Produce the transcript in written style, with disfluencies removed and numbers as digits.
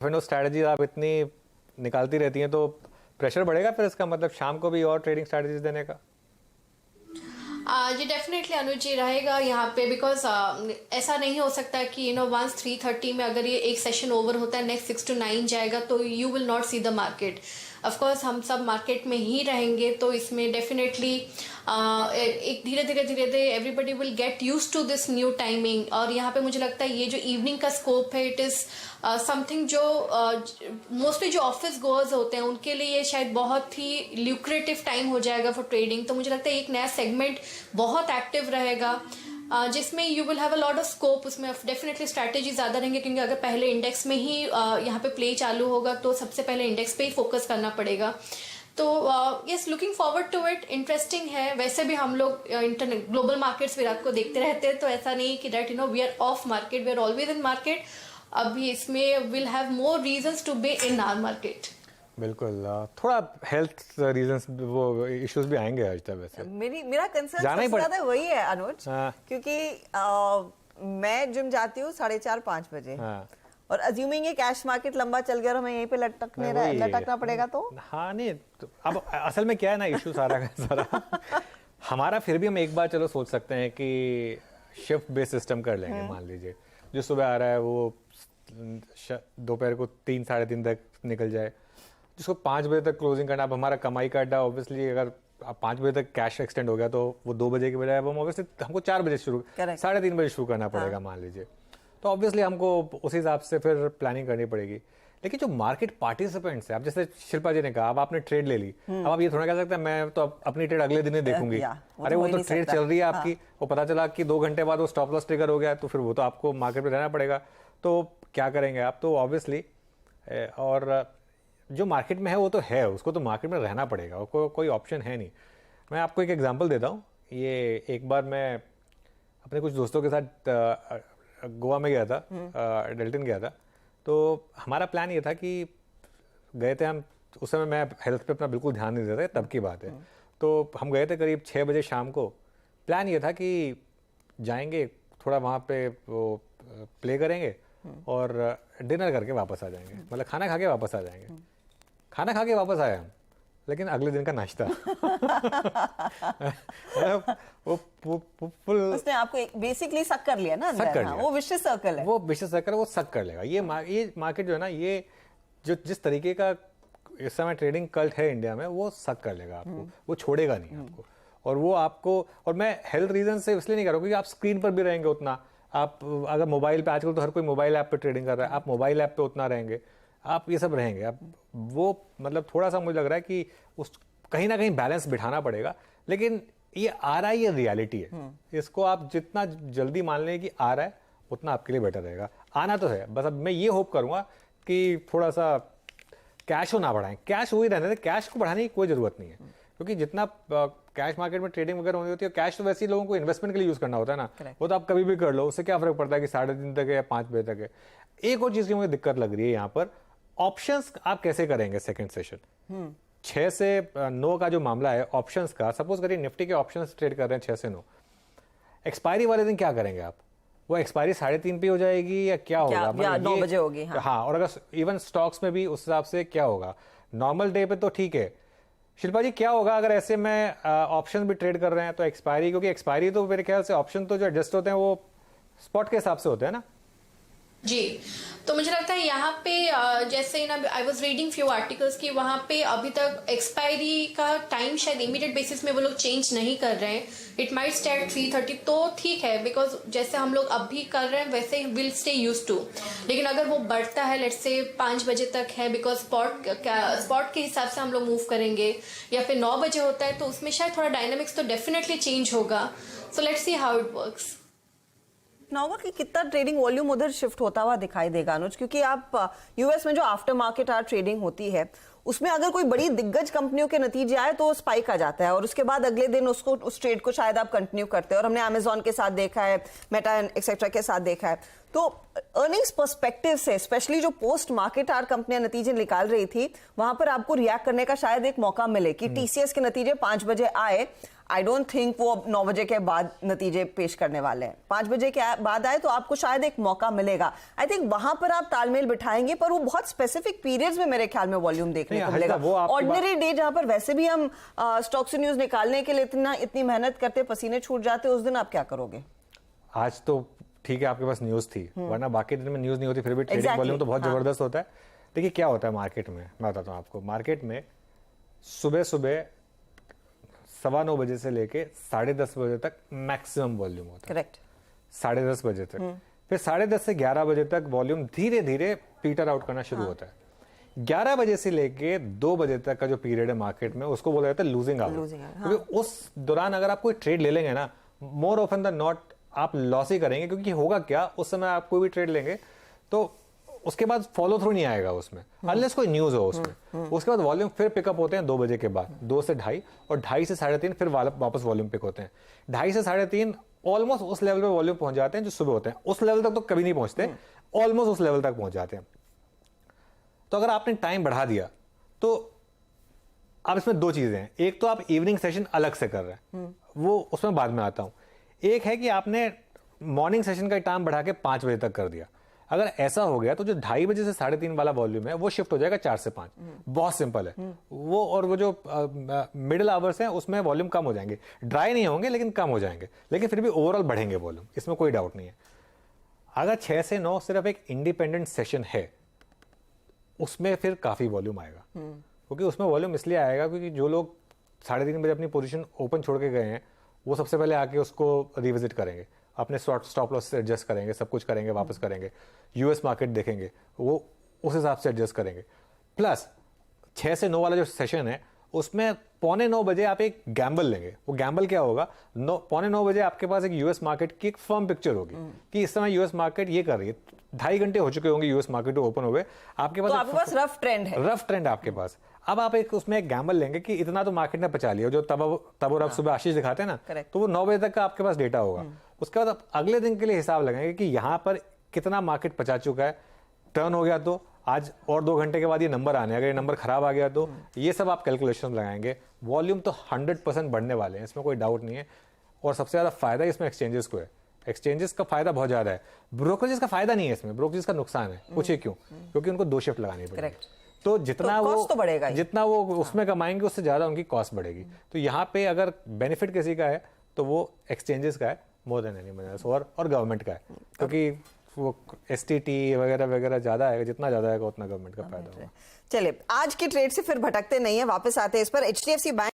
फिर वो स्ट्रैटेजी आप इतनी निकालती रहती हैं तो प्रेशर बढ़ेगा फिर इसका मतलब शाम को भी और ट्रेडिंग स्ट्रैटेजीज देने का। ये डेफिनेटली अनुज जी रहेगा यहाँ पे, बिकॉज ऐसा नहीं हो सकता कि वंस 3:30 में अगर ये एक सेशन ओवर होता है नेक्स्ट 6 to 9 जाएगा तो you will not see the market. Of course हम सब मार्केट में ही रहेंगे, तो इसमें डेफिनेटली एक धीरे धीरे everybody will get use to this new timing. और यहाँ पे मुझे लगता है ये जो इवनिंग का स्कोप है इट इज समथिंग जो मोस्टली जो ऑफिस गोअर्स होते हैं उनके लिए ये शायद बहुत ही ल्यूक्रेटिव टाइम हो जाएगा फॉर ट्रेडिंग। तो मुझे लगता है एक नया सेगमेंट बहुत एक्टिव रहेगा जिसमें you will have a lot of scope. उसमें डेफिनेटली स्ट्रैटेजी ज्यादा रहेंगे, क्योंकि अगर पहले इंडेक्स में ही यहाँ पे प्ले चालू होगा तो सबसे पहले इंडेक्स पे ही फोकस करना पड़ेगा। तो yes, looking forward to it, interesting है। वैसे भी हम लोग ग्लोबल मार्केट्स विराट को देखते रहते हैं, तो ऐसा नहीं कि that we are off market, we are always in market. अभी इसमें will have more reasons to be in our market. बिल्कुल, थोड़ा हेल्थ रीजंस वो इश्यूज भी आएंगे आज तक। वैसे मेरा कंसर्न सबसे ज्यादा वही है अनुज, क्योंकि मैं जिम जाती हूँ 4:30-5 बजे, और अज्यूमिंग ये कैश मार्केट लंबा चल गया और हमें यहीं पे लटकना पड़ेगा तो हाँ नहीं तो अब असल में क्या है ना, इशू सारा का सारा हमारा फिर भी हम एक बार चलो सोच सकते हैं कि शिफ्ट बेस्ड सिस्टम कर लेंगे। मान लीजिए जो सुबह आ रहा है वो दोपहर को 3-3:30 तक निकल जाए, जिसको 5 बजे तक क्लोजिंग करना। अब हमारा कमाई का अड्डा ऑब्वियसली अगर 5 बजे तक कैश एक्सटेंड हो गया तो वो 2 बजे के बजाय अब हम ऑब्वियसली हमको 4 बजे शुरू 3:30 बजे शुरू करना पड़ेगा। मान लीजिए तो ऑब्वियसली हमको उस हिसाब से फिर प्लानिंग करनी पड़ेगी। लेकिन जो मार्केट पार्टिसिपेंट्स है, अब जैसे शिल्पा जी ने कहा अब आपने ट्रेड ले ली, अब आप ये थोड़ा कह सकते हैं मैं तो अपनी ट्रेड अगले दिन ही देखूंगी। अरे वो तो ट्रेड चल रही है आपकी, वो पता चला कि 2 घंटे बाद वो स्टॉप लॉस ट्रिगर हो गया, तो फिर वो तो आपको मार्केट में रहना पड़ेगा। तो क्या करेंगे आप? तो ऑब्वियसली और जो मार्केट में है वो तो है, उसको तो मार्केट में रहना पड़ेगा, उसको कोई ऑप्शन है नहीं। मैं आपको एक एग्जांपल देता हूँ। ये एक बार मैं अपने कुछ दोस्तों के साथ गोवा में गया था, डेल्टन गया था। तो हमारा प्लान ये था कि गए थे हम, उस समय मैं हेल्थ पे अपना बिल्कुल ध्यान नहीं देता, तब की बात है। तो हम गए थे करीब 6 बजे शाम को। प्लान ये था कि जाएंगे थोड़ा वहाँ पे वो प्ले करेंगे और डिनर करके वापस आ जाएंगे, मतलब खाना खा के वापस आ जाएंगे। खाना खा के वापस आए हम, लेकिन अगले दिन का नाश्ता उसने आपको बेसिकली सक कर लिया ना, सक कर लिया। वो विशियस सर्कल है, वो विशियस सर्कल, वो सक कर लेगा। ये मार्केट जो है ना, ये जो जिस तरीके का इस समय ट्रेडिंग कल्ट है इंडिया में, वो सक कर लेगा आपको, वो छोड़ेगा नहीं आपको। और वो आपको, और मैं हेल्थ रीजन से इसलिए नहीं कर रहा हूँ क्योंकि आप स्क्रीन पर भी रहेंगे उतना, आप अगर मोबाइल पे, आजकल तो हर कोई मोबाइल ऐप पे ट्रेडिंग कर रहा है, आप मोबाइल ऐप पे उतना रहेंगे, आप ये सब रहेंगे। आप वो मतलब थोड़ा सा मुझे लग रहा है कि उस कहीं ना कहीं बैलेंस बिठाना पड़ेगा। लेकिन ये आ रहा है, ये रियलिटी है। इसको आप जितना जल्दी मान लें कि आ रहा है उतना आपके लिए बेटर रहेगा। आना तो है, बस अब मैं ये होप करूंगा कि थोड़ा सा कैश को ना बढ़ाएं। कैश वही रहने दें, कैश को बढ़ाने की कोई जरूरत नहीं है, क्योंकि जितना कैश मार्केट में ट्रेडिंग वगैरह होनी होती है, कैश तो वैसे ही लोगों को इन्वेस्टमेंट के लिए यूज करना होता है ना। वो तो आप कभी भी कर लो, उससे क्या फर्क पड़ता है कि 3:30 तक है या 5 बजे तक है। एक और चीज की मुझे दिक्कत लग रही है यहाँ पर, ऑप्शंस आप कैसे करेंगे सेकंड सेशन? 6 से 9 का जो मामला है ऑप्शंस का, सपोज करिए निफ्टी के ऑप्शंस ट्रेड कर रहे हैं 6 से 9, एक्सपायरी वाले दिन क्या करेंगे आप? वो एक्सपायरी 3:30 पे हो जाएगी या क्या होगा? या 9 बजे होगी। हाँ, और अगर इवन स्टॉक्स में भी उस हिसाब से क्या होगा? नॉर्मल डे पे तो ठीक है। शिल्पा जी क्या होगा अगर ऐसे में ऑप्शन भी ट्रेड कर रहे हैं तो एक्सपायरी, क्योंकि एक्सपायरी तो मेरे ख्याल से ऑप्शन तो जो एडजस्ट होते हैं वो स्पॉट के हिसाब से होते हैं ना जी। तो मुझे लगता है यहाँ पे जैसे ना I was reading few articles कि वहाँ पे अभी तक एक्सपायरी का टाइम शायद इमीडिएट बेसिस में वो लोग चेंज नहीं कर रहे हैं। इट माइट स्टे एट 3:30, तो ठीक है, बिकॉज जैसे हम लोग अब भी कर रहे हैं वैसे विल स्टे यूज टू। लेकिन अगर वो बढ़ता है, लेट्स से 5 बजे तक है, बिकॉज स्पॉट के हिसाब से हम लोग मूव करेंगे, या फिर 9 बजे होता है तो उसमें शायद थोड़ा डायनामिक्स तो डेफिनेटली चेंज होगा। So let's see how it works. होगा कि कितना ट्रेडिंग वॉल्यूम उधर शिफ्ट होता हुआ दिखाई देगा अनुज, क्योंकि आप यूएस में जो आफ्टर मार्केट ट्रेडिंग होती है उसमें अगर कोई बड़ी दिग्गज कंपनियों के नतीजे आए तो स्पाइक आ जाता है और उसके बाद अगले दिन उसको उस ट्रेड को शायद आप कंटिन्यू करते हैं, और हमने अमेजॉन के साथ देखा है, मेटा एक्सेट्रा के साथ देखा है। तो अर्निंग्स पर्सपेक्टिव से स्पेशली जो पोस्ट मार्केट आर कंपनियां नतीजे निकाल रही थी, वहां पर आपको रिएक्ट करने का शायद एक मौका मिले कि टीसीएस के नतीजे 5 बजे आए। आई डोंट थिंक वो 9 बजे के बाद नतीजे पेश करने वाले हैं, 5 बजे के बाद आए तो आपको शायद एक मौका मिलेगा। आई थिंक वहां पर आप तालमेल बिठाएंगे, पर वो बहुत स्पेसिफिक पीरियड्स में मेरे ख्याल में वॉल्यूम देखने को मिलेगा। ऑर्डिनरी डे जहां पर वैसे भी हम स्टॉक्स न्यूज निकालने के लिए इतनी मेहनत करते, पसीने छूट जाते, उस दिन आप क्या करोगे? आज तो ठीक है आपके पास न्यूज थी, वरना बाकी दिन में न्यूज नहीं होती, फिर भी ट्रेडिंग वॉल्यूम तो बहुत जबरदस्त होता है। देखिए क्या होता है मार्केट में, मैं बताता हूँ आपको। मार्केट में सुबह 9:15 बजे से लेके 10:30 बजे तक मैक्सिमम वॉल्यूम होता है। करेक्ट। 10:30 बजे तक, फिर 10:30 से 11 बजे तक वॉल्यूम धीरे धीरे पीटर आउट करना शुरू होता है। 11 बजे से लेके 2 बजे तक का जो पीरियड है मार्केट में, उसको बोला जाता है लूजिंग आवर। क्योंकि उस दौरान अगर आप कोई ट्रेड ले लेंगे ना, मोर ऑफन द नॉट आप लॉस ही करेंगे, क्योंकि होगा क्या, उस समय आप कोई भी ट्रेड लेंगे तो उसके बाद फॉलो थ्रू नहीं आएगा उसमें, अनलेस कोई न्यूज हो उसमें। उसके बाद वॉल्यूम फिर पिकअप होते हैं 2 बजे के बाद, 2 से 2:30, और 2:30 से 3:30 फिर वापस वॉल्यूम पिक होते हैं। 2:30 से 3:30 ऑलमोस्ट उस लेवल पे वॉल्यूम पहुंच जाते हैं जो सुबह होते हैं। उस लेवल तक तो कभी नहीं पहुंचते, ऑलमोस्ट उस लेवल तक पहुंच जाते हैं। तो अगर आपने टाइम बढ़ा दिया तो अब इसमें 2 चीजें हैं। एक तो आप इवनिंग सेशन अलग से कर रहे हैं, वो उसमें बाद में आता हूं। एक है कि आपने मॉर्निंग सेशन का टाइम बढ़ा के 5 बजे तक कर दिया। अगर ऐसा हो गया तो जो 2:30 बजे से 3:30 वाला वॉल्यूम है वो शिफ्ट हो जाएगा 4 से 5। बहुत सिंपल है वो। और वो जो मिडिल आवर्स हैं उसमें वॉल्यूम कम हो जाएंगे, ड्राई नहीं होंगे लेकिन कम हो जाएंगे, लेकिन फिर भी ओवरऑल बढ़ेंगे वॉल्यूम, इसमें कोई डाउट नहीं है। अगर 6 से 9 सिर्फ एक इंडिपेंडेंट सेशन है, उसमें फिर काफी वॉल्यूम आएगा। क्योंकि उसमें वॉल्यूम इसलिए आएगा क्योंकि जो लोग 3:30 बजे अपनी पोजीशन ओपन छोड़ के गए हैं, वो सबसे पहले आके उसको रिविजिट करेंगे, अपने स्टॉप लॉस से एडजस्ट करेंगे, सब कुछ करेंगे, वापस करेंगे, यूएस मार्केट देखेंगे, वो उस हिसाब से एडजस्ट करेंगे। प्लस 6 से 9 वाला जो सेशन है उसमें 8:45 बजे आप एक गैम्बल लेंगे। वो गैम्बल क्या होगा, 8:45 बजे आपके पास एक यूएस मार्केट की एक फर्म पिक्चर होगी कि इस समय यूएस मार्केट ये कर रही है। 2.5 घंटे हो चुके होंगे यूएस मार्केट ओपन हुए, आपके पास तो आपके पास रफ ट्रेंड है, रफ ट्रेंड आपके पास। अब आप एक उसमें एक गैम्बल लेंगे कि इतना तो मार्केट ने पचा लिया, जो तब और अब सुबह आशीष दिखाते हैं ना, तो वो 9 बजे तक का आपके पास डेटा होगा। उसके बाद आप अगले दिन के लिए हिसाब लगाएंगे कि यहां पर कितना मार्केट पचा चुका है, टर्न हो गया तो आज और 2 घंटे के बाद ये नंबर आने, अगर ये नंबर खराब आ गया तो ये सब आप कैलकुलेशन लगाएंगे। वॉल्यूम तो 100% बढ़ने वाले हैं, इसमें कोई डाउट नहीं है। और सबसे ज्यादा फायदा इसमें एक्सचेंजेस को है। एक्सचेंजेस का फायदा बहुत ज्यादा है, ब्रोकरेजेस का फायदा नहीं है इसमें, ब्रोकरेजेस का नुकसान है। पूछिए क्यों? क्योंकि उनको 2 शिफ्ट लगानी पड़ेगी, तो जितना वो उसमें कमाएंगे उससे ज्यादा उनकी कॉस्ट बढ़ेगी। तो यहाँ पे अगर बेनिफिट किसी का है तो वो एक्सचेंजेस का है मोर देन एनी मनी, और गवर्नमेंट का है, क्योंकि वो एसटीटी वगैरह वगैरह ज्यादा है, जितना ज्यादा है उतना गवर्नमेंट का फायदा होगा। चलिए आज की ट्रेड से फिर भटकते नहीं है, वापस आते हैं इस पर। HDFC bank